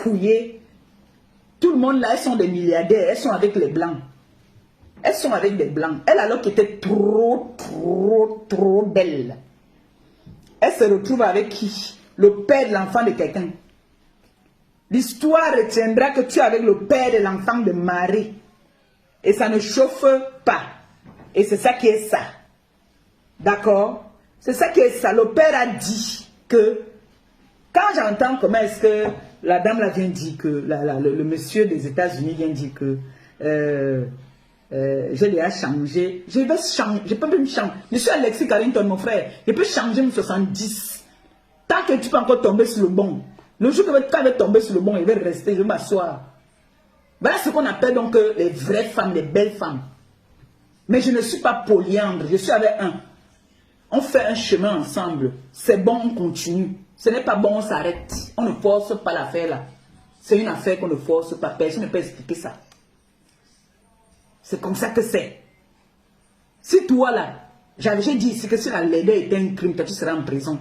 dépouillées. Tout le monde là, elles sont des milliardaires, elles sont avec les blancs. Elles sont avec des blancs. Elle alors qui était trop belle. Elle se retrouve avec qui? Le père de l'enfant de quelqu'un. L'histoire retiendra que tu es avec le père de l'enfant de Marie. Et ça ne chauffe pas. Et c'est ça qui est ça. D'accord? C'est ça qui est ça. Le père a dit que, quand j'entends comment est-ce que la dame là vient dire que, le monsieur des États-Unis vient dire que, je l'ai à changer. Je vais changer. Je peux même changer. Je suis Alexis Carrington, mon frère. Je peux changer mon 70. Tant que tu peux encore tomber sur le bon. Le jour que tu vas tomber sur le bon, il va rester. Je vais m'asseoir. Voilà ce qu'on appelle donc les vraies femmes, les belles femmes. Mais je ne suis pas polyandre. Je suis avec un. On fait un chemin ensemble. C'est bon, on continue. Ce n'est pas bon, on s'arrête. On ne force pas l'affaire là. C'est une affaire qu'on ne force pas. Personne ne peut expliquer ça. C'est comme ça que c'est. Si toi là, j'ai dit ici que si la laideur était un crime, tu seras en prison.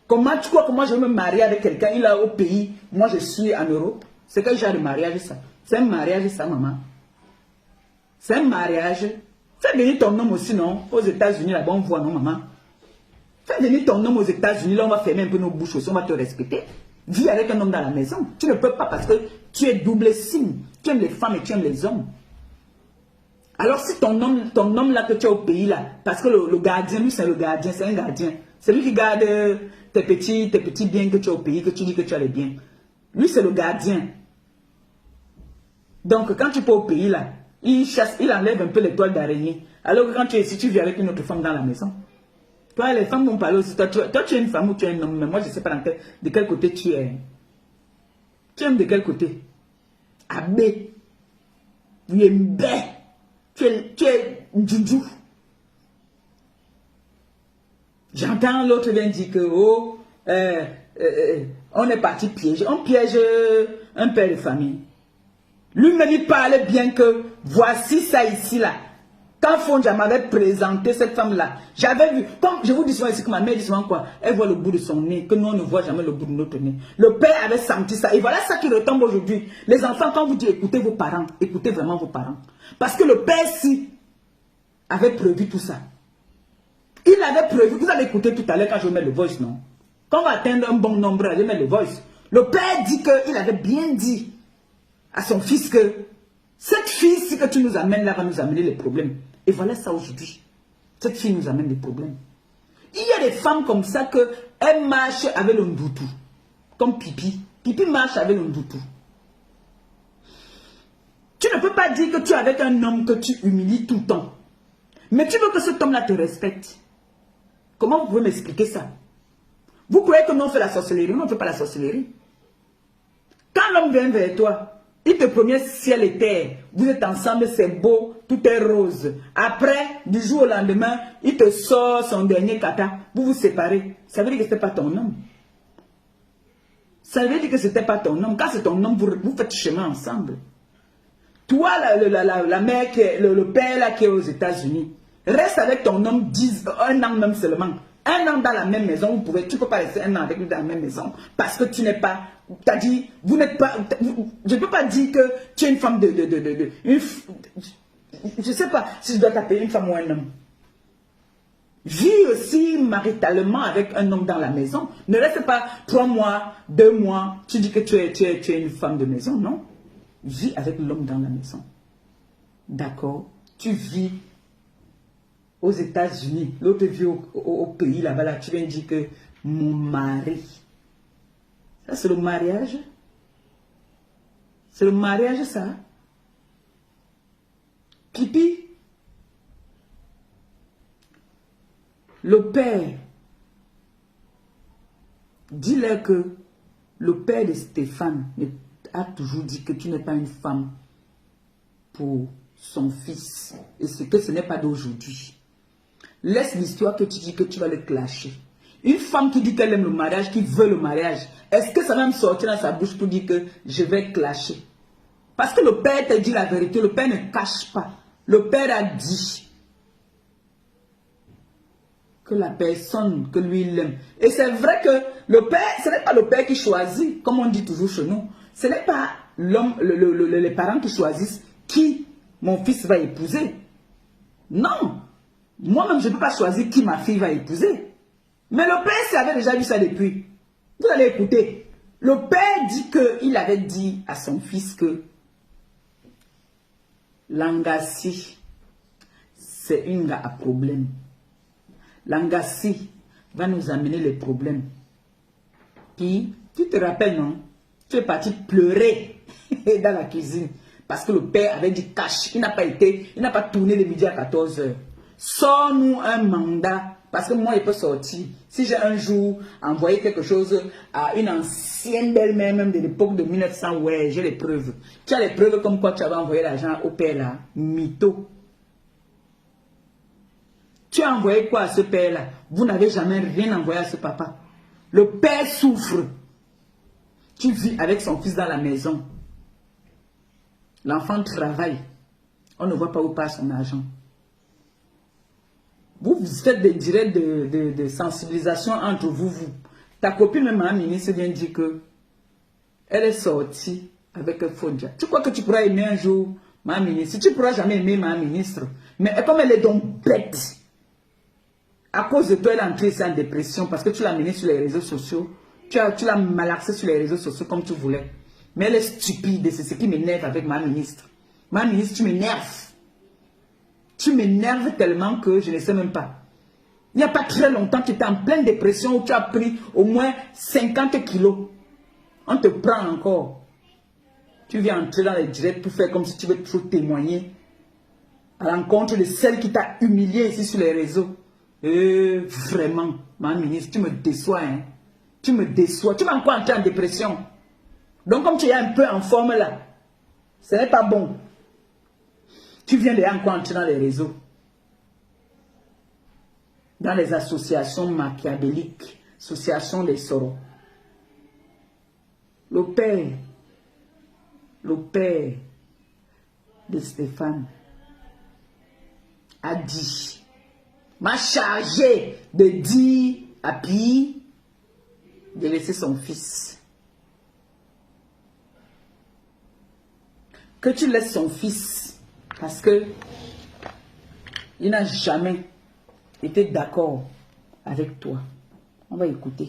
Comment tu crois que moi je vais me marier avec quelqu'un, il est au pays, moi je suis en Europe? C'est quel genre de mariage ça? C'est un mariage ça, maman. C'est un mariage. Fais venir ton homme aussi, non? Aux États-Unis, là-bas, on voit, non, maman? Fais venir ton homme aux États-Unis, là, on va fermer un peu nos bouches aussi, on va te respecter. Vis avec un homme dans la maison. Tu ne peux pas parce que tu es double signe. Tu aimes les femmes et tu aimes les hommes. Alors si ton homme là que tu as au pays là, parce que le gardien, lui c'est le gardien, c'est un gardien. C'est lui qui garde tes petits biens que tu as au pays, que tu dis que tu as les biens. Lui c'est le gardien. Donc quand tu peux au pays là, il chasse, il enlève un peu les toiles d'araignée. Alors que quand tu es ici, tu vis avec une autre femme dans la maison. Toi, les femmes vont parler aussi. Toi, tu es une femme ou tu es un homme, mais moi je ne sais pas de quel côté tu es. Tu aimes de quel côté? Abbé. Tu es bête. Tu es Djoudjou. J'entends l'autre vient dire que oh, on est parti piéger. On piège un père de famille. Lui-même il parlait bien que voici ça ici là. Quand Fonja m'avait présenté cette femme-là, j'avais vu, comme je vous dis souvent ici que ma mère dit souvent quoi, elle voit le bout de son nez, que nous on ne voit jamais le bout de notre nez. Le père avait senti ça, et voilà ça qui retombe aujourd'hui. Les enfants, quand vous dites écoutez vos parents, écoutez vraiment vos parents. Parce que le père, si, avait prévu tout ça. Il avait prévu, vous avez écouté tout à l'heure quand je mets le voice, non? Quand on va atteindre un bon nombre, je mets le voice. Le père dit qu'il avait bien dit à son fils que cette fille, si que tu nous amènes là, va nous amener les problèmes. Et voilà ça aujourd'hui. Cette fille nous amène des problèmes. Il y a des femmes comme ça que elles marchent avec le ndoutou. Comme Pipi. Pipi marche avec le ndoutou. Tu ne peux pas dire que tu es avec un homme que tu humilies tout le temps. Mais tu veux que cet homme-là te respecte. Comment vous pouvez m'expliquer ça? Vous croyez que nous on fait la sorcellerie? Nous on ne fait pas la sorcellerie. Quand l'homme vient vers toi, il te promet ciel et terre. Vous êtes ensemble, c'est beau, tout est rose. Après, du jour au lendemain, il te sort son dernier kata. Vous vous séparez. Ça veut dire que ce n'était pas ton homme. Ça veut dire que ce n'était pas ton homme. Quand c'est ton homme, vous faites chemin ensemble. Toi, la mère, le père là, qui est aux États-Unis, reste avec ton homme 1 an même seulement. 1 an dans la même maison, tu ne peux pas rester 1 an avec lui dans la même maison. Parce que tu n'es pas, tu as dit, vous n'êtes pas, je ne peux pas dire que tu es une femme je ne sais pas si je dois t'appeler une femme ou un homme. Vis aussi maritalement avec un homme dans la maison. Ne reste pas 3 mois, 2 mois, tu dis que tu es une femme de maison, non. Vis avec l'homme dans la maison. D'accord? Tu vis aux États-Unis, l'autre vit au pays là-bas, là, tu viens dire que mon mari. Ça, c'est le mariage? C'est le mariage, ça? Pipi? Le père, dis-leur que le père de Stéphane a toujours dit que tu n'es pas une femme pour son fils. Et que ce n'est pas d'aujourd'hui. Laisse l'histoire que tu dis que tu vas le clasher. Une femme qui dit qu'elle aime le mariage, qui veut le mariage, est-ce que ça va me sortir dans sa bouche pour dire que je vais clasher? Parce que le père t'a dit la vérité, le père ne cache pas. Le père a dit. que la personne que lui il aime. Et c'est vrai que le père, ce n'est pas le père qui choisit, comme on dit toujours chez nous. Ce n'est pas l'homme, les parents qui choisissent qui mon fils va épouser. Non. Moi-même, je ne peux pas choisir qui ma fille va épouser. Mais le père avait déjà vu ça depuis. Vous allez écouter. Le père dit qu'il avait dit à son fils que Langassi, c'est une gars à problème. Langassi va nous amener les problèmes. Puis, tu te rappelles, non? Tu es parti pleurer dans la cuisine. Parce que le père avait dit cash. Il n'a pas tourné le midi à 14 h. Sors-nous un mandat. Parce que moi, je peux sortir. Si j'ai un jour envoyé quelque chose à une ancienne belle-mère, même de l'époque de 1900, ouais, j'ai les preuves. Tu as les preuves comme quoi tu avais envoyé l'argent au père là. Mytho. Tu as envoyé quoi à ce père-là? Vous n'avez jamais rien envoyé à ce papa. Le père souffre. Tu vis avec son fils dans la maison. L'enfant travaille. On ne voit pas où passe son argent. Vous faites des directs de sensibilisation entre vous. Ta copine, même ma ministre, vient dire que elle est sortie avec Fodja. Tu crois que tu pourras aimer un jour ma ministre? Tu ne pourras jamais aimer ma ministre. Mais comme elle est donc bête, à cause de toi, elle est entrée en dépression parce que tu l'as menée sur les réseaux sociaux. Tu l'as malaxée sur les réseaux sociaux comme tu voulais. Mais elle est stupide et c'est ce qui m'énerve avec ma ministre. Ma ministre, tu m'énerves. Tu m'énerves tellement que je ne sais même pas. Il n'y a pas très longtemps, tu étais en pleine dépression où tu as pris au moins 50 kilos. On te prend encore. Tu viens entrer dans les directs pour faire comme si tu veux trop témoigner à l'encontre de celle qui t'a humilié ici sur les réseaux. Vraiment, ma ministre, tu me déçois. Hein? Tu me déçois. Tu vas encore entrer en dépression. Donc comme tu es un peu en forme là, ce n'est pas bon. Tu viens de encore entrer dans les réseaux. Dans les associations machiavéliques. Association des sorors. Le père de Stéphane a dit, m'a chargé de dire à Pi de laisser son fils. Que tu laisses son fils. Parce que il n'a jamais été d'accord avec toi. On va écouter.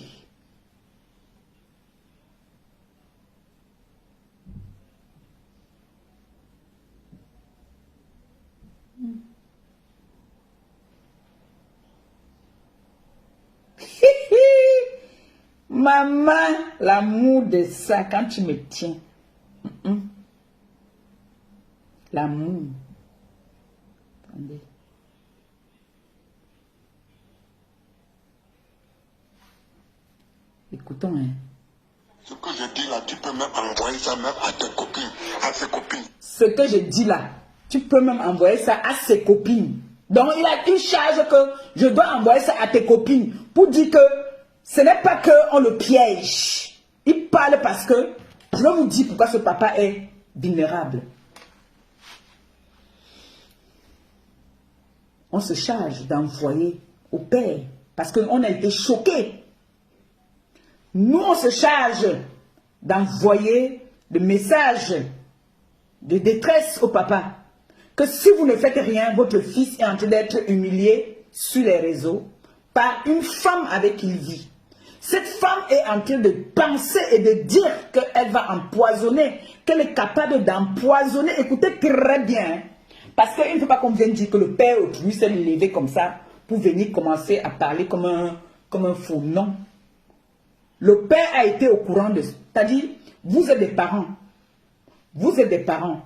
Maman, l'amour de ça, quand tu me tiens. L'amour. Attendez. Écoutons, hein. Ce que je dis là, tu peux même envoyer ça même à tes copines, à ses copines. Ce que je dis là, tu peux même envoyer ça à ses copines. Donc il a une charge que je dois envoyer ça à tes copines pour dire que ce n'est pas qu'on le piège. Il parle parce que, je vais vous dire pourquoi ce papa est vulnérable. On se charge d'envoyer au père parce qu'on a été choqués. Nous, on se charge d'envoyer des messages de détresse au papa. Que si vous ne faites rien, votre fils est en train d'être humilié sur les réseaux par une femme avec qui il vit. Cette femme est en train de penser et de dire qu'elle va empoisonner, qu'elle est capable d'empoisonner. Écoutez très bien. Parce qu'il ne faut pas qu'on vienne dire que le père autrui s'est levé comme ça pour venir commencer à parler comme un fou. Non. Le père a été au courant de... C'est-à-dire, vous êtes des parents. Vous êtes des parents.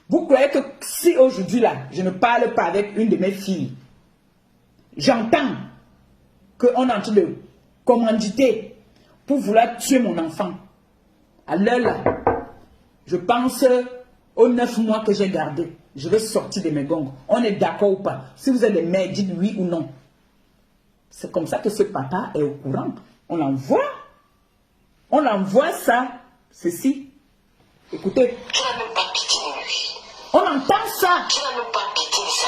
Vous croyez que si aujourd'hui là, je ne parle pas avec une de mes filles, j'entends qu'on est en train de commanditer pour vouloir tuer mon enfant. À l'heure là, je pense aux 9 mois que j'ai gardé. Je vais sortir de mes gongs. On est d'accord ou pas? Si vous êtes des mères, dites oui ou non. C'est comme ça que ce papa est au courant. On l'envoie. On l'envoie ça. Ceci. Écoutez. On entend ça.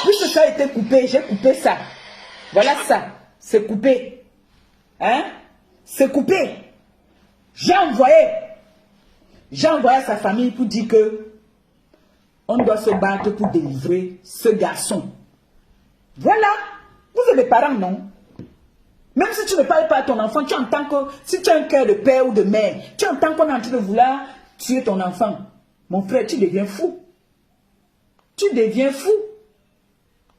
Puisque ça a été coupé, j'ai coupé ça. Voilà ça. c'est coupé. Hein? C'est coupé. J'ai envoyé à sa famille pour dire que on doit se battre pour délivrer ce garçon. Voilà. Vous êtes des parents, non? Même si tu ne parles pas à ton enfant, tu entends que si tu as un cœur de père ou de mère, tu entends qu'on est en train de vouloir tuer ton enfant. Mon frère, tu deviens fou. Tu deviens fou.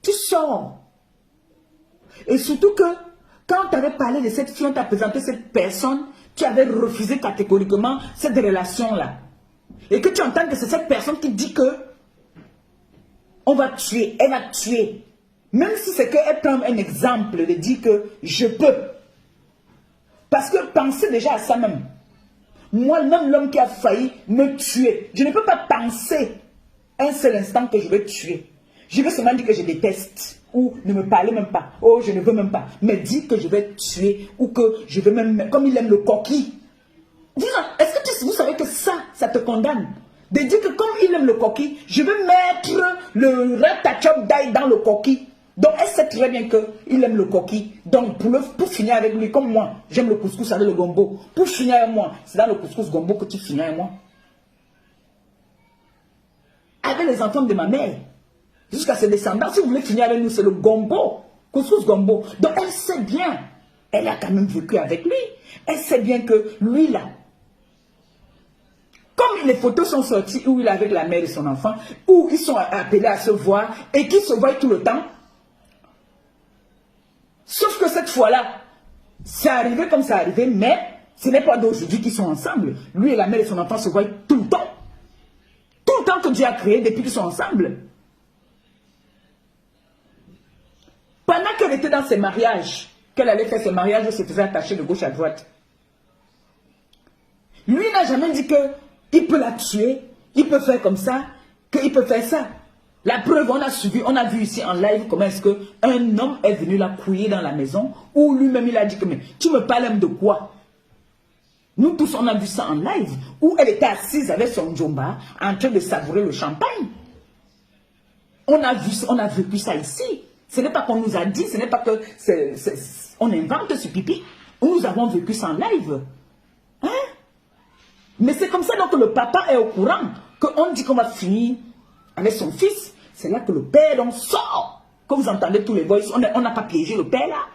Tu sors. Et surtout que quand on t'avait parlé de cette fille, on t'a présenté cette personne, tu avais refusé catégoriquement cette relation-là. Et que tu entends que c'est cette personne qui dit que on va tuer, elle va tuer. Même si c'est qu'elle prend un exemple de dire que je peux. Parce que pensez déjà à ça même. Moi, même l'homme qui a failli me tuer, je ne peux pas penser un seul instant que je vais tuer. Je vais seulement dire que je déteste. Ou ne me parler même pas. Oh, je ne veux même pas. Mais dire que je vais tuer. Ou que je vais même... Comme il aime le coquille. Est-ce que vous savez que ça te condamne? De dire que comme il aime le coquille, je vais mettre le ratachop d'ail dans le coquille. Donc elle sait très bien qu'il aime le coquille. Donc pour finir avec lui, comme moi, j'aime le couscous avec le gombo. Pour finir avec moi, c'est dans le couscous gombo que tu finis avec moi. Avec les enfants de ma mère, jusqu'à ses descendants, si vous voulez finir avec nous, c'est le gombo. Couscous gombo. Donc elle sait bien. Elle a quand même vécu avec lui. Elle sait bien que lui là, comme les photos sont sorties où il est avec la mère de son enfant, où ils sont appelés à se voir et qu'ils se voient tout le temps. Sauf que cette fois-là, c'est arrivé comme ça arrivé, mais ce n'est pas d'aujourd'hui qu'ils sont ensemble. Lui et la mère de son enfant se voient tout le temps. Tout le temps que Dieu a créé depuis qu'ils sont ensemble. Pendant qu'elle était dans ses mariages, qu'elle allait faire ses mariages, elle se faisait attacher de gauche à droite. Lui n'a jamais dit qu'il peut la tuer, il peut faire comme ça, qu'il peut faire ça. La preuve, on a suivi, on a vu ici en live comment est-ce qu'un homme est venu la couiller dans la maison, où lui-même il a dit que mais tu me parles même de quoi? Nous tous on a vu ça en live, où elle était assise avec son djomba, en train de savourer le champagne. On a vu, on a vécu ça ici. Ce n'est pas qu'on nous a dit, ce n'est pas que on invente ce pipi. Nous avons vécu ça en live. Hein? Mais c'est comme ça donc que le papa est au courant, qu'on dit qu'on va finir avec son fils. C'est là que le père donc sort. Quand vous entendez tous les voix, on n'a pas piégé le père là.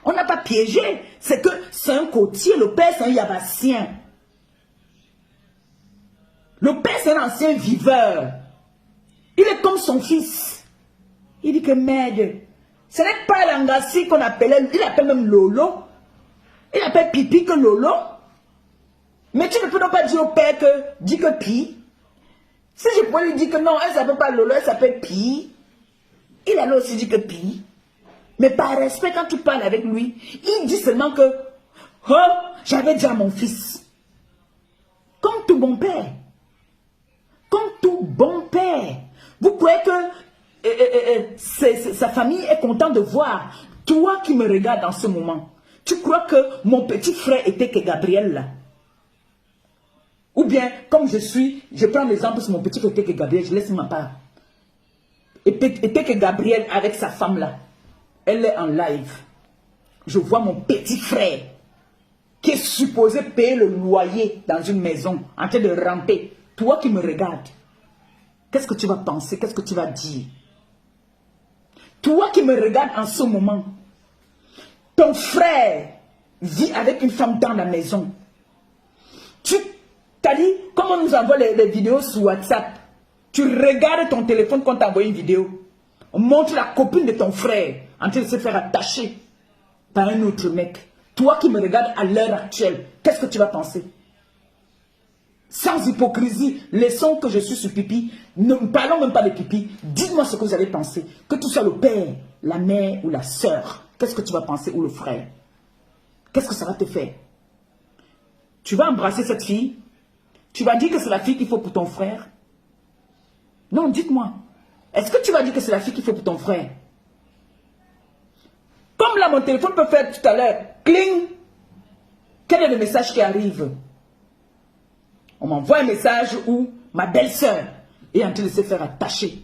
On n'a pas piégé. C'est que c'est un côtier. Le père c'est un yabassien. Le père c'est un ancien viveur. Il est comme son fils. Il dit que merde. Ce n'est pas l'angassi qu'on appelait. Il appelle même Lolo. Il appelle Pipi que Lolo. Mais tu ne peux donc pas dire au père que dis que Pi. Si je pourrais lui dire que non, elle ne s'appelle pas Lolo, elle s'appelle Pi. Il a aussi dit que Pi. Mais par respect, quand tu parles avec lui, il dit seulement que oh, j'avais dit à mon fils. Comme tout bon père. Comme tout bon père. Vous croyez que sa famille est contente de voir. Toi qui me regardes en ce moment, tu crois que mon petit frère était que Gabriel là? Ou bien, comme je suis, je prends l'exemple sur mon petit frère était que Gabriel, je laisse ma part. Était que Gabriel avec sa femme là. Elle est en live. Je vois mon petit frère qui est supposé payer le loyer dans une maison en train de ramper. Toi qui me regardes, qu'est-ce que tu vas penser? Qu'est-ce que tu vas dire? Toi qui me regardes en ce moment, ton frère vit avec une femme dans la maison. Tu t'as dit, comme on nous envoie les vidéos sur WhatsApp, tu regardes ton téléphone quand t'envoie une vidéo. On montre la copine de ton frère en train de se faire attacher par un autre mec. Toi qui me regardes à l'heure actuelle, qu'est-ce que tu vas penser? Sans hypocrisie, laissons que je suis sur pipi. Ne parlons même pas de pipi. Dites-moi ce que vous allez penser. Que tu sois le père, la mère ou la sœur. Qu'est-ce que tu vas penser? Ou le frère? Qu'est-ce que ça va te faire? Tu vas embrasser cette fille? Tu vas dire que c'est la fille qu'il faut pour ton frère? Non, dites-moi. Est-ce que tu vas dire que c'est la fille qu'il faut pour ton frère? Comme là, mon téléphone peut faire tout à l'heure. Cling! Quel est le message qui arrive? On m'envoie un message où ma belle-sœur est en train de se faire attacher.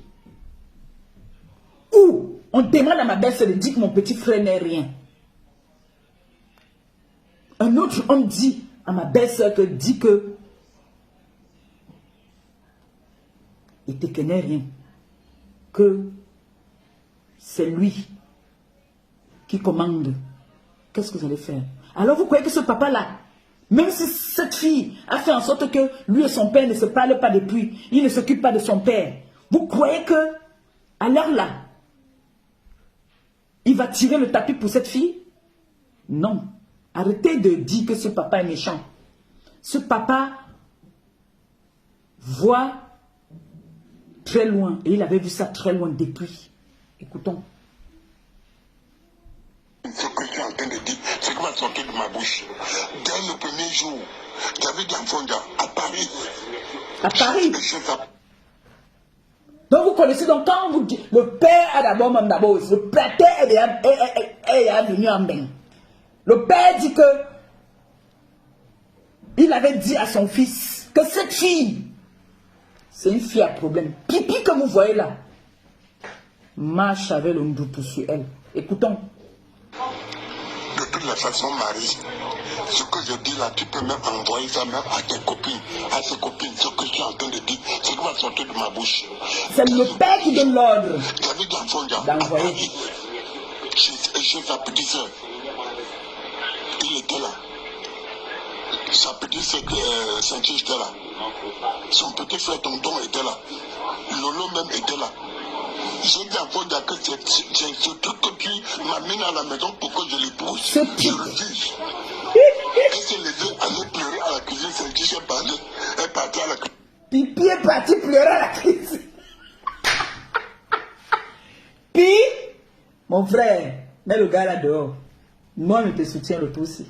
Ou on demande à ma belle-sœur de dire que mon petit frère n'est rien. Un autre homme dit à ma belle-sœur que il te connaît rien, que c'est lui qui commande. Qu'est-ce que vous allez faire? Alors vous croyez que ce papa-là, même si cette fille a fait en sorte que lui et son père ne se parlent pas depuis, il ne s'occupe pas de son père, vous croyez que à l'heure là, il va tirer le tapis pour cette fille? Non. Arrêtez de dire que ce papa est méchant. Ce papa voit très loin. Et il avait vu ça très loin depuis. Écoutons. Ce que je suis en train de dire, ce qui va sortir de ma bouche. Dès le premier jour, j'avais des enfants à Paris. À Paris? Donc vous connaissez, donc quand vous dites, le père a d'abord, même d'abord, le père est venu en bain. Le père dit que il avait dit à son fils que cette fille, c'est une fille à problème. Pipi que vous voyez là, marche avec le ndoupou sur elle. Écoutons. De toute la façon, Marie, ce que je dis là, tu peux même envoyer ça même à tes copines, à ses copines, ce que je suis en train de dire, ce qui va sortir de ma bouche. C'est le père qui donne l'ordre J'avais des enfants d'envoyer. Chez sa petite soeur. Il était là. Sa petite soeur, Saint-Jean était là. Son petit frère Tonton était là. Lolo même était là. J'ai dit à Fonda que c'est ce truc que tu m'amènes à la maison pour que je l'épouse. Je refuse. Elle s'est levée, elle est pleurer à la cuisine. Saint-Jean est parti à la cuisine. Pipi est parti pleurer à la cuisine. Puis, mon frère, mets le gars là dehors. Moi, je te soutiens le tout aussi.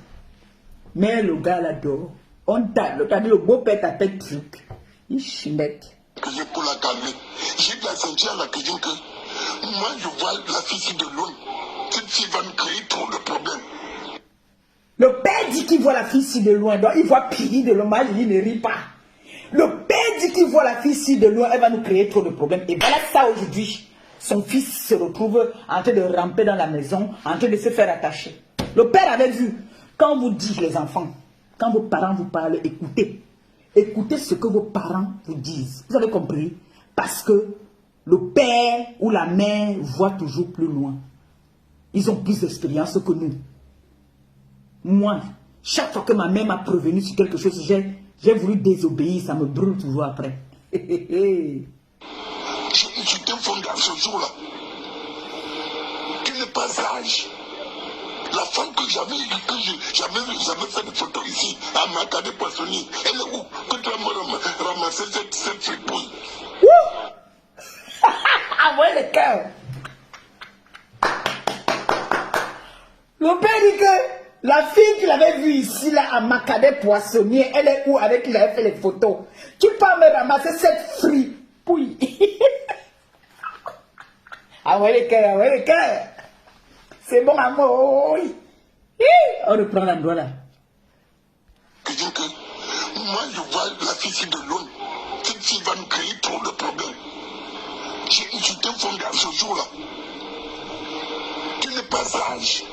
Mets le gars là dehors. On t'a dit le beau-père t'a fait truc. Il chimette. Pour la calmer. J'ai dit à Saint-Jean à la cuisine que moi, je vois la fille de loin. Cette fille va me créer trop de problèmes. Le père dit qu'il voit la fille si de loin. Donc, il voit Piri de loin. Moi, je dis, ne ris pas. Le père dit qu'il voit la fille si de loin. Elle va nous créer trop de problèmes. Et voilà ça aujourd'hui. Son fils se retrouve en train de ramper dans la maison, en train de se faire attacher. Le père avait vu. Quand vous dites, les enfants, quand vos parents vous parlent, écoutez. Écoutez ce que vos parents vous disent. Vous avez compris? Parce que le père ou la mère voit toujours plus loin. Ils ont plus d'expérience que nous. Moi, chaque fois que ma mère m'a prévenu sur quelque chose, j'ai voulu désobéir, ça me brûle toujours après. Je t'ai fondé à ce jour-là. Tu n'es pas sage. La femme que j'avais fait des photos ici, à Macadé Poissonnier, elle est où? Que tu as ramassé cette fripouille. Ah ouais, le cœur. Le père dit que la fille qu'il avait vue ici, là, à Macadé Poissonnier, elle est où avec qui il avait fait les photos? Tu peux me ramasser cette fripouille. Ah ouais, le cœur, ah ouais, le cœur. C'est bon, amour. On reprend l'endroit là. Je dis que moi, je vois la fille de loin. Cette fille va me créer trop de problèmes. Je t'ai fondé à ce jour-là. Tu n'es pas sage.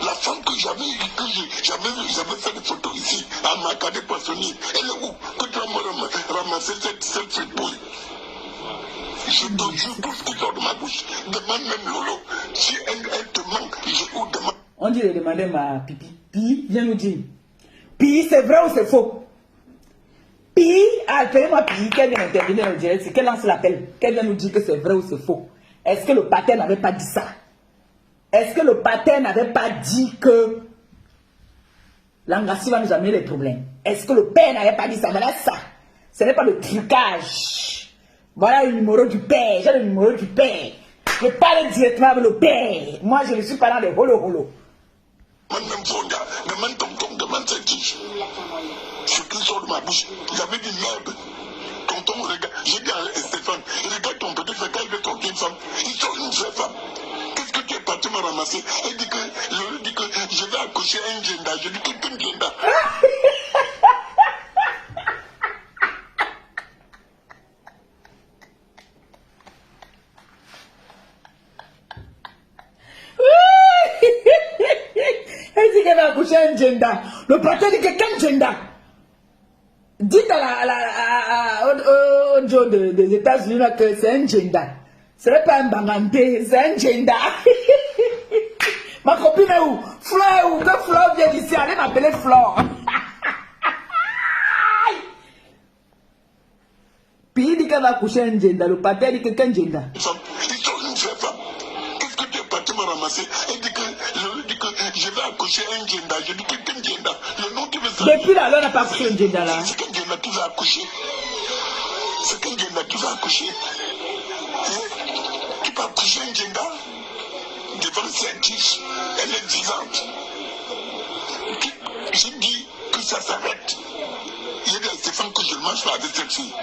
La femme que j'avais fait des photos ici, à Macadé Poissonnier, elle est où? Que tu as ramassé cette fripouille. Je te jure tout ce qui sort de ma bouche. Demande même Lolo. Si elle te manque, je vous demande. On dit de demander ma Pipi. Pi, viens nous dire. Pi, c'est vrai ou c'est faux? Pi, appelez-moi Pi, qu'elle vient intervenir au direct, qu'elle lance l'appel. Qu'elle vient nous dire que c'est vrai ou c'est faux. Est-ce que le pater n'avait pas dit ça? Est-ce que le pater n'avait pas dit que l'angassi va nous amener les problèmes? Est-ce que le père n'avait pas dit ça? Voilà ça. Ce n'est pas le trucage. Voilà le numéro du père. J'ai le numéro du père. Je parle directement avec le père. Moi, je ne suis pas dans les holo-holo. Demande tonton, demande Saint-Jean. Ce qui sort de ma bouche, j'avais dit merde. Tonton, regarde, j'ai dit à Stéphane, regarde ton petit frère, il veut sortir une femme. Il sort une vraie femme. Qu'est-ce que tu es parti me ramasser? Elle dit que, je lui dis que je vais accoucher un genda. Je dis que quel genda? accoucher un gender. Le pater dit que quel gender? Dites au Joe des États-Unis que c'est un gender. Ce n'est pas un banganté, c'est un gender. Ma copine est où? Fleur est où? Que Fleur vient d'ici, allez m'appeler Fleur. Puis il dit qu'elle va accoucher un gender. Le pater dit que quel gender? Qu'est-ce que tu es parti me ramasser? Il dit que je vais accoucher un gender. Je dis que quel gender? Le nom qui me sert. Depuis là, on n'a pas accouché un gender là. C'est quel gender qui va accoucher? C'est quel gender qui va accoucher? Tu peux accoucher un gender? Devant scientifique, elle est vivante. J'ai dit que ça s'arrête. Il y a des Stéphane que je mange pas avec cette fille.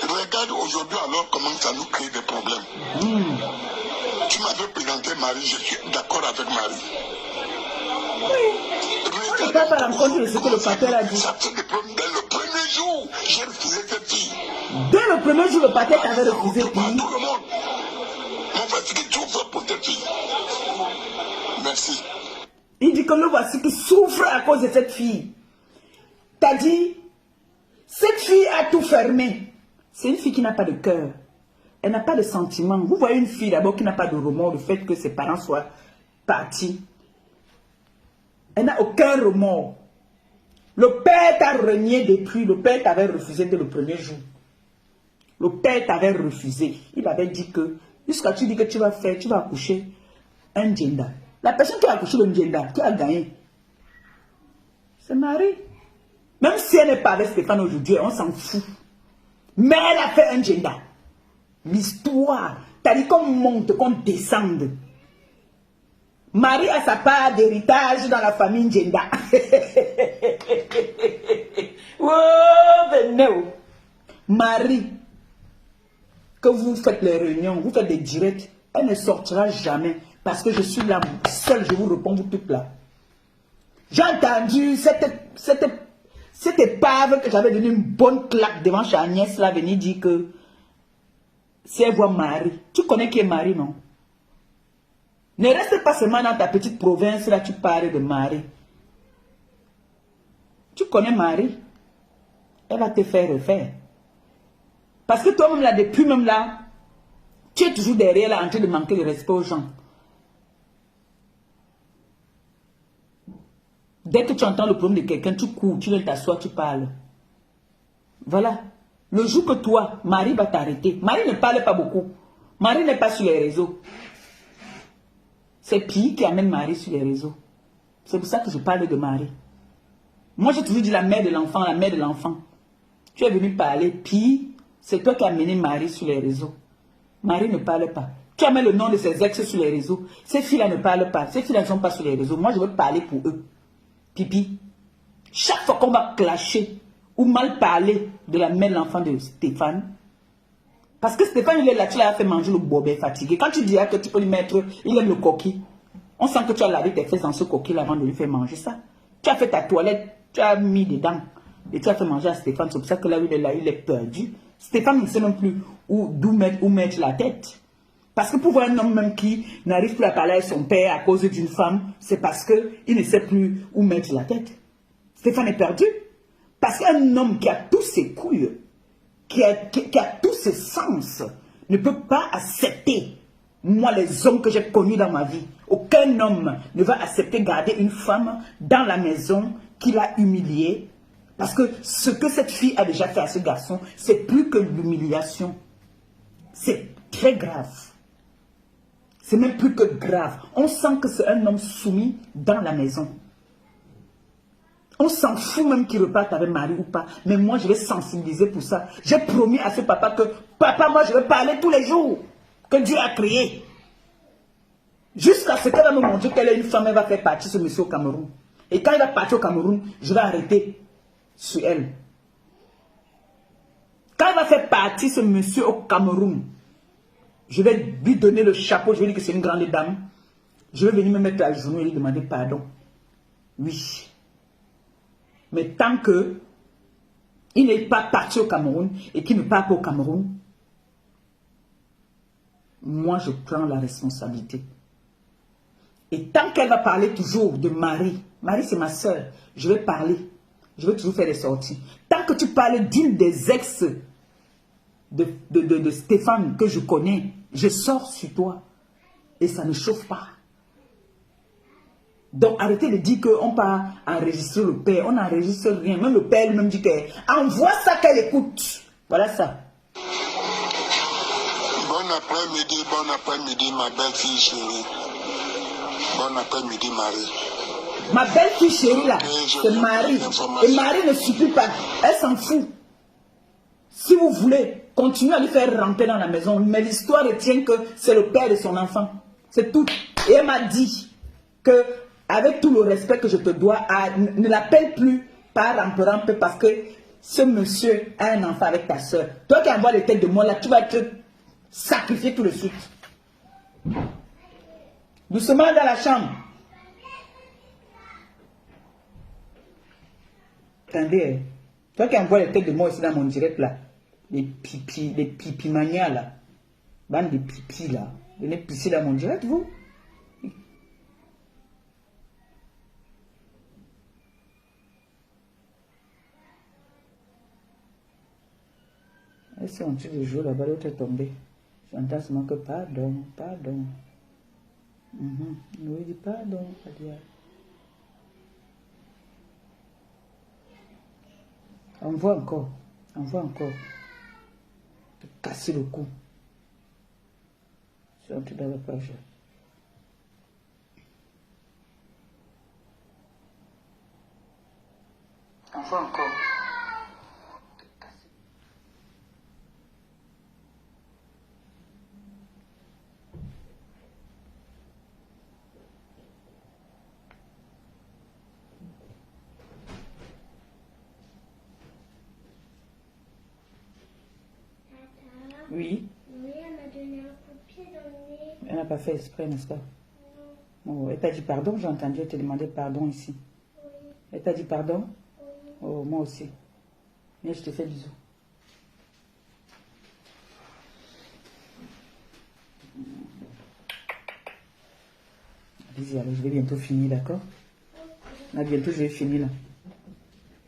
Regarde aujourd'hui alors comment ça nous crée des problèmes. Tu m'avais présenté Marie, je suis d'accord avec Marie. On ne peut pas rencontrer de ce que le pater a dit. Ça fait des problèmes. Dès le premier jour, j'ai refusé cette fille. Dès le premier jour, le pater t'avait refusé. Tout le monde. Mon voici qui souffre pour cette fille. Merci. Il dit que le voici qui souffre à cause de cette fille. T'as dit, cette fille a tout fermé. C'est une fille qui n'a pas de cœur. Elle n'a pas de sentiments. Vous voyez une fille d'abord qui n'a pas de remords du fait que ses parents soient partis. Elle n'a aucun remords. Le père t'a renié depuis. Le père t'avait refusé dès le premier jour. Le père t'avait refusé. Il avait dit que, jusqu'à tu dis que tu vas accoucher un gender. La personne qui a accouché le gender, qui a gagné, c'est Marie. Même si elle n'est pas avec Stéphane aujourd'hui, on s'en fout. Mais elle a fait un gender. L'histoire, t'as dit qu'on monte, qu'on descende. Marie a sa part d'héritage dans la famille gender. Oh, venez. Marie, que vous faites les réunions, vous faites des directs, elle ne sortira jamais. Parce que je suis là, seule, je vous réponds, vous toutes là. J'ai entendu cette épave que j'avais donné une bonne claque devant chez Agnès, là, venir dire que si elle voit Marie, tu connais qui est Marie, non? Ne reste pas seulement dans ta petite province, là, tu parles de Marie. Tu connais Marie? Elle va te faire refaire. Parce que toi-même, là, depuis même là, tu es toujours derrière, là, en train de manquer de respect aux gens. Dès que tu entends le problème de quelqu'un, tu cours, tu viens t'asseoir, tu parles. Voilà. Le jour que toi, Marie va t'arrêter. Marie ne parle pas beaucoup. Marie n'est pas sur les réseaux. C'est Pi qui amène Marie sur les réseaux. C'est pour ça que je parle de Marie. Moi, j'ai toujours dit la mère de l'enfant, la mère de l'enfant. Tu es venu parler, Pi, c'est toi qui as amené Marie sur les réseaux. Marie ne parle pas. Tu amènes le nom de ses ex sur les réseaux. Ces filles-là ne parlent pas. Ces filles-là ne sont pas sur les réseaux. Moi, je veux parler pour eux. Pipi, chaque fois qu'on va clasher ou mal parler de la mère de l'enfant de Stéphane, parce que Stéphane, il est là, tu l'as fait manger le bobet fatigué. Quand tu diras que tu peux lui mettre, il aime le coquille. On sent que tu as lavé tes fesses dans ce coquille avant de lui faire manger ça. Tu as fait ta toilette, tu as mis dedans et tu as fait manger à Stéphane. C'est pour ça que là, il est perdu. Stéphane ne sait même plus où mettre la tête. Parce que pour voir un homme même qui n'arrive plus à parler à son père à cause d'une femme, c'est parce qu'il ne sait plus où mettre la tête. Stéphane est perdu. Parce qu'un homme qui a tous ses couilles, qui a tous ses sens, ne peut pas accepter, moi les hommes que j'ai connus dans ma vie, aucun homme ne va accepter garder une femme dans la maison qui l'a humiliée. Parce que ce que cette fille a déjà fait à ce garçon, c'est plus que l'humiliation. C'est très grave. C'est même plus que grave. On sent que c'est un homme soumis dans la maison. On s'en fout même qu'il reparte avec Marie ou pas. Mais moi, je vais sensibiliser pour ça. J'ai promis à ce papa que, papa, moi, je vais parler tous les jours que Dieu a créé. Jusqu'à ce qu'elle va me montrer qu'elle est une femme, elle va faire partie ce monsieur au Cameroun. Et quand il va partir au Cameroun, je vais arrêter sur elle. Quand il va faire partie ce monsieur au Cameroun, je vais lui donner le chapeau, je vais dire que c'est une grande dame. Je vais venir me mettre à genoux et lui demander pardon. Oui. Mais tant que il n'est pas parti au Cameroun et qu'il ne part pas au Cameroun, moi je prends la responsabilité. Et tant qu'elle va parler toujours de Marie, Marie, c'est ma soeur. Je vais parler. Je vais toujours faire des sorties. Tant que tu parles d'une des ex de Stéphane que je connais, je sors sur toi. Et ça ne chauffe pas. Donc arrêtez de dire qu'on part enregistrer le père. On n'enregistre rien. Même le père lui-même dit qu'envoie ça qu'elle écoute. Voilà ça. Bon après-midi, ma belle-fille chérie. Bon après-midi, Marie. Ma belle-fille chérie là, c'est Marie. Et Marie ne suffit pas. Elle s'en fout. Si vous voulez, continuez à lui faire rentrer dans la maison. Mais l'histoire retient que c'est le père de son enfant. C'est tout. Et elle m'a dit que, avec tout le respect que je te dois, ne l'appelle plus par rampe parce que ce monsieur a un enfant avec ta soeur. Toi qui envoies les têtes de moi là, tu vas être sacrifié tout de suite. Doucement dans la chambre. Attendez, toi qui envoies les têtes de moi ici dans mon direct là, les pipi mania là, bande de pipi là, venez pisser dans mon direct vous. Et c'est en dessous du jour là-bas, l'autre est tombé. J'entends seulement que pardon, pardon. Oui, dis pardon, Adia. Envoie encore. Te casser le cou. Je suis entré dans la page. Envoie encore. Oui. Oui, elle m'a donné un coup de pied dans le nez. Elle n'a pas fait exprès, n'est-ce pas? Non. Oh, elle t'a dit pardon, j'ai entendu, elle te demandait pardon ici. Oui. Elle t'a dit pardon? Oui. Oh, moi aussi. Mais je te fais bisous. Allez-y, allez, je vais bientôt finir, d'accord? Là, bientôt, je vais finir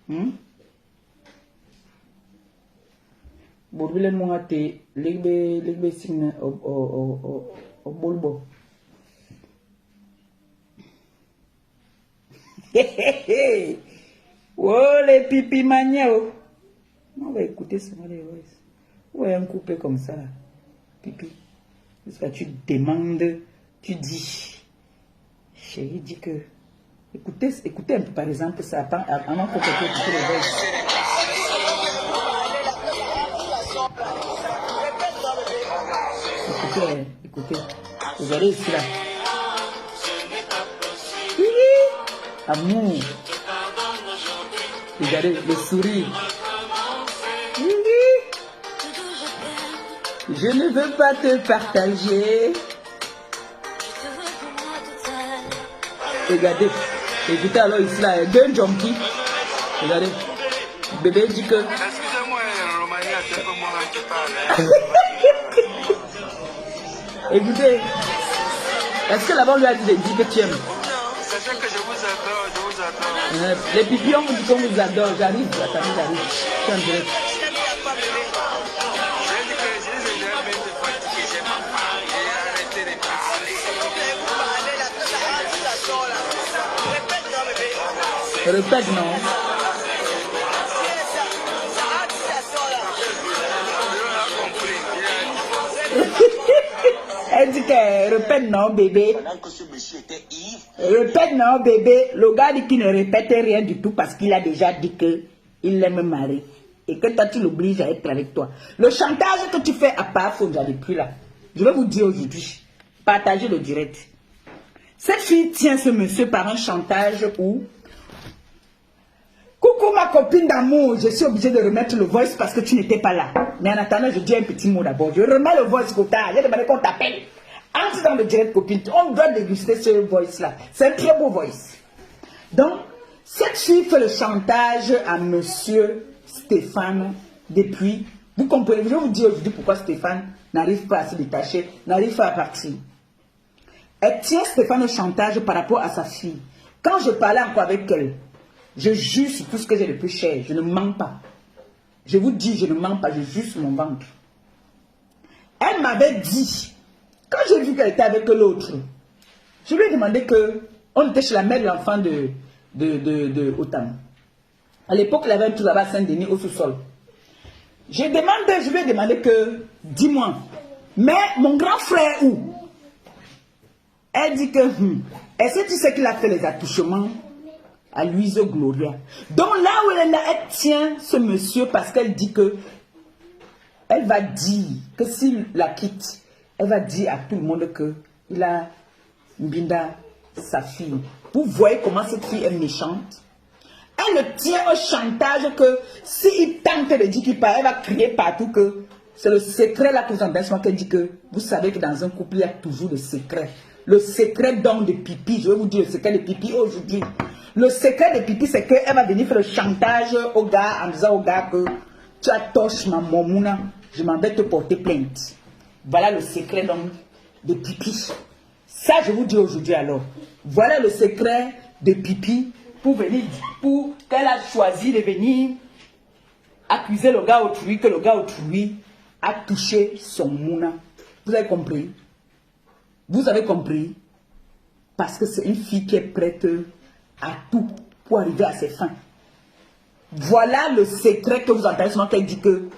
là. Borbile monga te legbe signa o bolbo. Oh les pipi mania. On va écouter ça les voices. Ouais, un coupé comme ça là. Pipi. Parce que tu demandes, tu dis. Chérie dit que écoutez un peu par exemple ça avant qu'on peut écouter les voices. Écoutez, vous allez ici là. Amour. Regardez le sourire. Je ne veux pas te partager. Regardez. Écoutez alors ici là, deux junkies. Regardez. Bébé dit que. Excusez-moi, Romania, c'est pas moi qui parle. Écoutez, est-ce que là-bas lui a dit de dire que tu aimes? Non, sachez que je vous adore, je vous adore. Les pipions vous disent qu'on vous adore. J'arrive, la famille j'arrive. Je suis en direct. J'ai dit que je les ai jamais été fatigué, j'ai pas parlé, j'ai arrêté de parler. Répète non. Elle dit que répète non bébé. Pendant que ce monsieur était ivre, Répète non bébé. Le gars dit qu'il ne répète rien du tout parce qu'il a déjà dit que il aime Marie. Et que toi tu l'obliges à être avec toi. Le chantage que tu fais à part, faut que j'allais plus là. Je vais vous dire aujourd'hui. Partagez le direct. Cette fille tient ce monsieur par un chantage où... Coucou ma copine d'amour, je suis obligée de remettre le voice parce que tu n'étais pas là. Mais en attendant, je dis un petit mot d'abord. Je remets le voice pour tard. J'ai demandé qu'on t'appelle. Entre dans le direct copine. On doit déguster ce voice là. C'est un très beau voice. Donc, cette fille fait le chantage à monsieur Stéphane depuis... Vous comprenez, je vais vous dire aujourd'hui pourquoi Stéphane n'arrive pas à se détacher, n'arrive pas à partir. Elle tient Stéphane au chantage par rapport à sa fille. Quand je parlais encore avec elle, je jure sur tout ce que j'ai de plus cher. Je ne mens pas. Je vous dis, je ne mens pas, je jure sur mon ventre. Elle m'avait dit, quand j'ai vu qu'elle était avec l'autre, je lui ai demandé que, on était chez la mère de l'enfant de Otam. À l'époque, il avait un tout là-bas à Saint-Denis au sous-sol. Je lui ai demandé que, dis-moi, mais mon grand frère où? Elle dit que, est-ce que tu sais qu'il a fait les attouchements à Louise Gloria? Donc là où elle tient ce monsieur parce qu'elle dit que, elle va dire que s'il la quitte, elle va dire à tout le monde que il a Mbinda, sa fille. Vous voyez comment cette fille est méchante? Elle le tient au chantage que s'il tente de dire qu'il part, elle va crier partout que c'est le secret là que vous entendez souvent qu'elle dit que vous savez que dans un couple il y a toujours le secret. Le secret donc de pipi, je vais vous dire le secret de pipi aujourd'hui. Le secret de pipi c'est qu'elle va venir faire le chantage au gars en disant au gars que tu as torché ma momouna, je m'en vais te porter plainte. Voilà le secret donc de pipi. Ça je vous dis aujourd'hui alors. Voilà le secret de pipi. Pour qu'elle a choisi de venir accuser le gars autrui, que le gars autrui a touché son mouna. Vous avez compris? Vous avez compris? Parce que c'est une fille qui est prête à tout pour arriver à ses fins. Voilà le secret que vous entendez souvent qu'elle dit que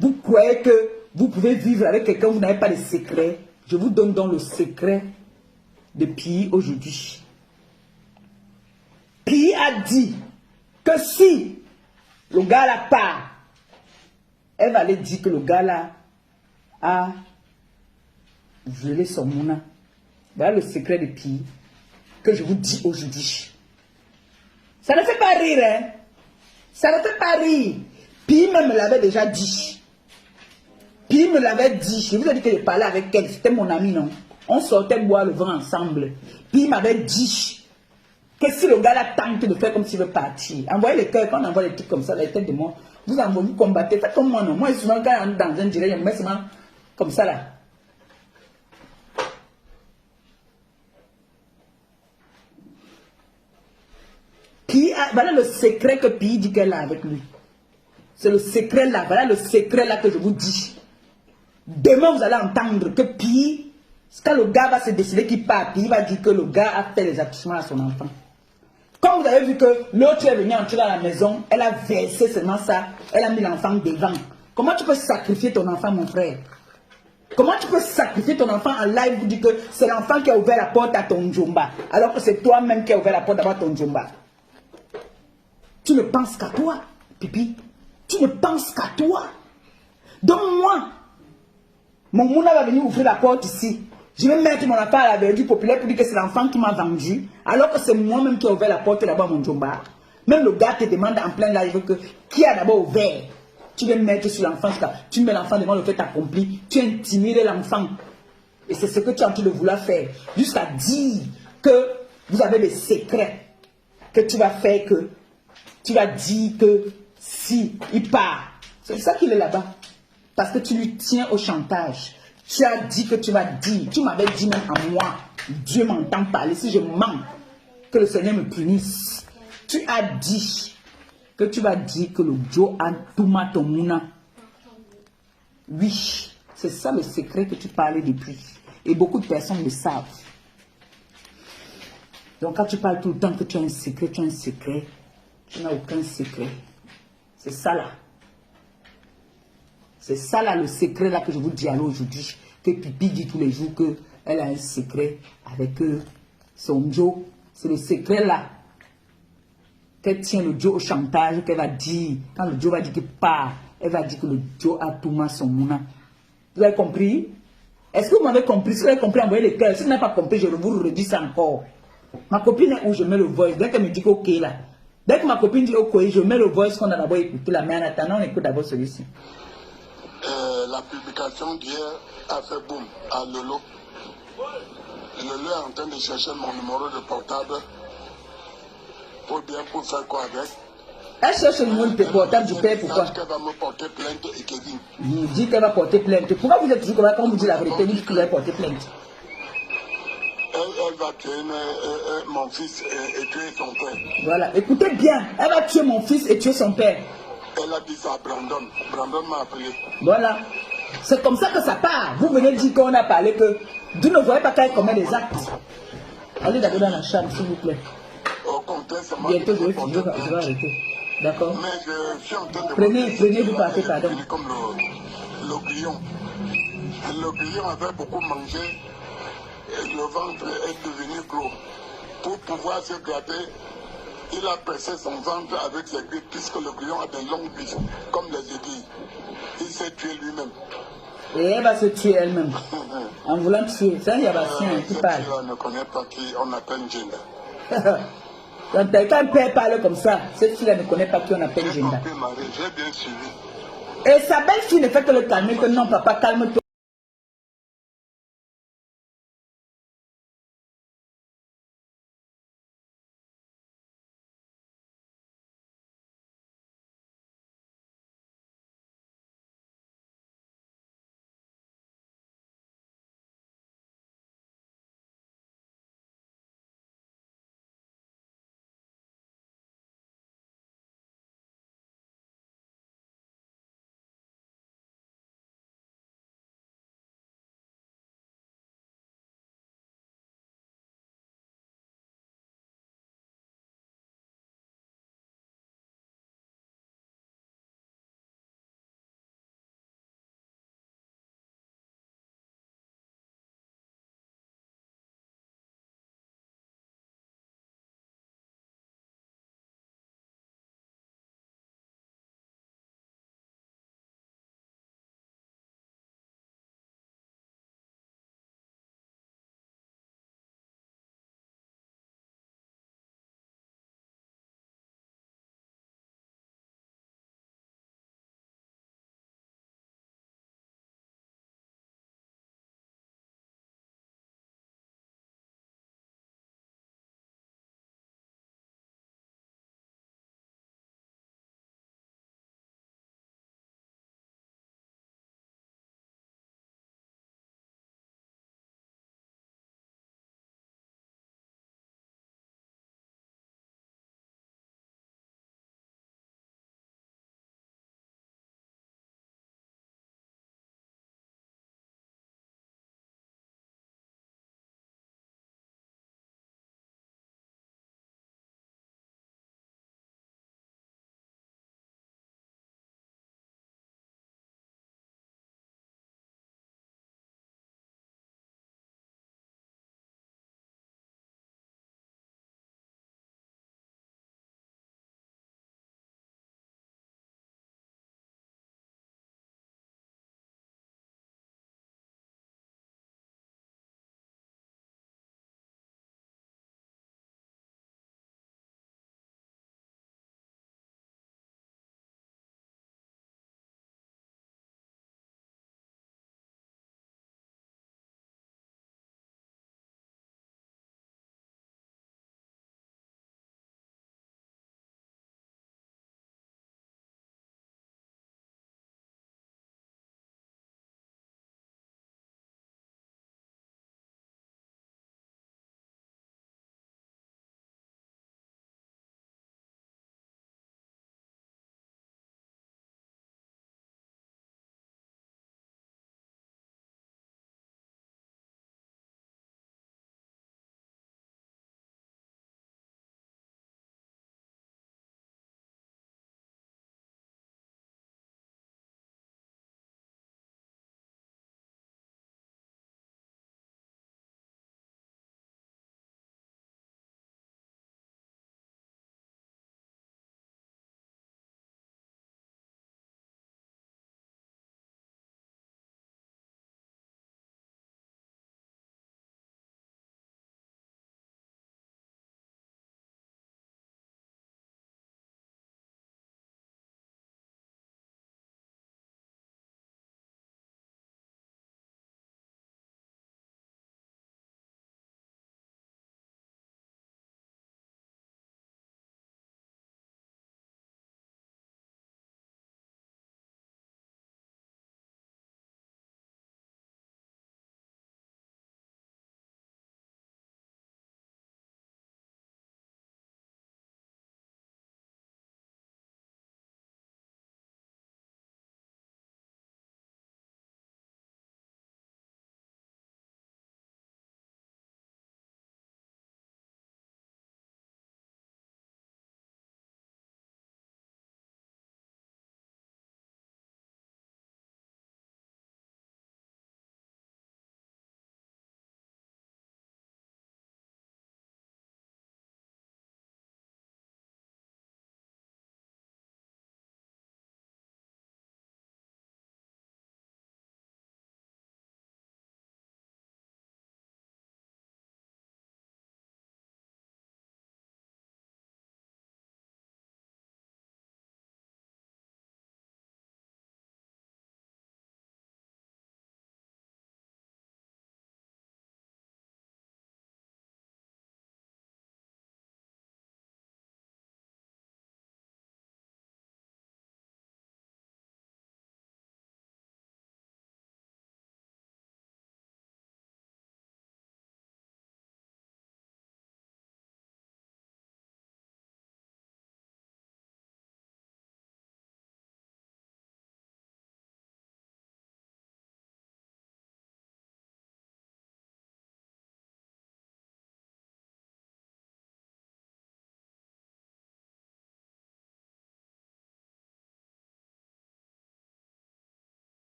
vous croyez que vous pouvez vivre avec quelqu'un, vous n'avez pas de secret. Je vous donne donc le secret de Pi aujourd'hui. Pi a dit que si le gars là part, elle va aller dire que le gars là a violé son mouna. Voilà le secret de Pi que je vous dis aujourd'hui. Ça ne fait pas rire, hein? Ça ne fait pas rire. Pi même me l'avait déjà dit. Pi me l'avait dit. Je vous ai dit que je parlais avec elle. C'était mon ami, non? On sortait boire le vin ensemble. Pi m'avait dit que si le gars là tente de faire comme s'il veut partir, envoyez les cœurs, quand on envoie des trucs comme ça, la tête de moi, vous envoyez, vous combattez, faites comme moi, non? Moi, souvent, quand on est dans un direct, je me mets seulement comme ça là. Voilà le secret que Pi dit qu'elle a avec lui. C'est le secret là, voilà le secret là que je vous dis. Demain, vous allez entendre que Pi, quand le gars va se décider qu'il part, Pi va dire que le gars a fait les accouchements à son enfant. Comme vous avez vu que l'autre est venu entrer dans la maison, elle a versé seulement ça, elle a mis l'enfant devant. Comment tu peux sacrifier ton enfant, mon frère? Comment tu peux sacrifier ton enfant en live pour dire que c'est l'enfant qui a ouvert la porte à ton Djomba, alors que c'est toi-même qui a ouvert la porte à ton Djomba? Tu ne penses qu'à toi, Pipi. Tu ne penses qu'à toi. Donc moi, mon mouna va venir ouvrir la porte ici. Je vais mettre mon enfant à la verdure populaire pour dire que c'est l'enfant qui m'a vendu, alors que c'est moi-même qui ai ouvert la porte là-bas à mon Djomba. Même le gars te demande en plein live que qui a d'abord ouvert. Tu viens mettre sur l'enfant, tu mets l'enfant devant le fait accompli, tu intimides l'enfant. Et c'est ce que tu es en train de vouloir faire. Jusqu'à dire que vous avez des secrets que tu vas faire, que tu vas dire que si il part, c'est ça qu'il est là-bas. Parce que tu lui tiens au chantage. Tu as dit que tu vas dire, tu m'avais dit même à moi, Dieu m'entend parler, si je mens, que le Seigneur me punisse. Tu as dit que tu vas dire que le Joe a tout ton mouna. Oui, c'est ça le secret que tu parlais depuis. Et beaucoup de personnes le savent. Donc quand tu parles tout le temps que tu as un secret, tu as un secret. Tu n'as aucun secret. C'est ça là. C'est ça là le secret là que je vous dis alors aujourd'hui. Que Pipi dit tous les jours qu'elle a un secret avec son Joe. C'est le secret là. Qu'elle tient le Joe au chantage, qu'elle va dire. Quand le Joe va dire qu'il part, elle va dire que le Joe a tout mal son mouna. Vous avez compris? Est-ce que vous m'avez compris? Si vous avez compris, envoyez les cœurs. Si vous n'avez pas compris, je vous redis ça encore. Ma copine est où je mets le voice. Dès qu'elle me dit ok là. Dès que ma copine dit ok, je mets le voice qu'on a d'abord écouté là. Mais en attendant, on écoute d'abord celui-ci. La publication d'hier a fait boum à Lolo. Lolo est en train de chercher mon numéro de portable pour faire quoi avec. Elle cherche le numéro de portable du père, pourquoi? Qu'elle va me porter plainte et Kevin. Il dit qu'elle va porter plainte. Pourquoi vous êtes toujours comme ça quand vous dites la vérité, vous dites que vous allez porter plainte? Elle va tuer mon fils et tuer son père. Voilà, écoutez bien, elle va tuer mon fils et tuer son père. Elle a dit ça à Brandon. Brandon m'a appelé. Voilà, c'est comme ça que ça part. Vous venez dire qu'on a parlé que vous ne voyez pas qu'elle commet des actes. Allez d'abord dans la chambre, s'il vous plaît. Au contraire, c'est moi Bientôt, qui je vais arrêter. D'accord? Mais je suis en train de... Prenez, vous partez, pardon. Comme le grillon. Le grillon avait beaucoup mangé et le ventre est devenu gros. Pour pouvoir se gratter, il a pressé son ventre avec ses griffes puisque le grillon a des longues griffes, comme les aiguilles. Il s'est tué lui-même. Et elle va se tuer elle-même. En voulant tuer. C'est un Yabasien qui parle. On ne connaît pas qui on appelle Jenda. Quand un père parle comme ça, cette fille-là ne connaît pas qui on appelle Jenda. J'ai bien suivi. Et sa belle-fille ne fait que le calmer, que non, papa, calme-toi.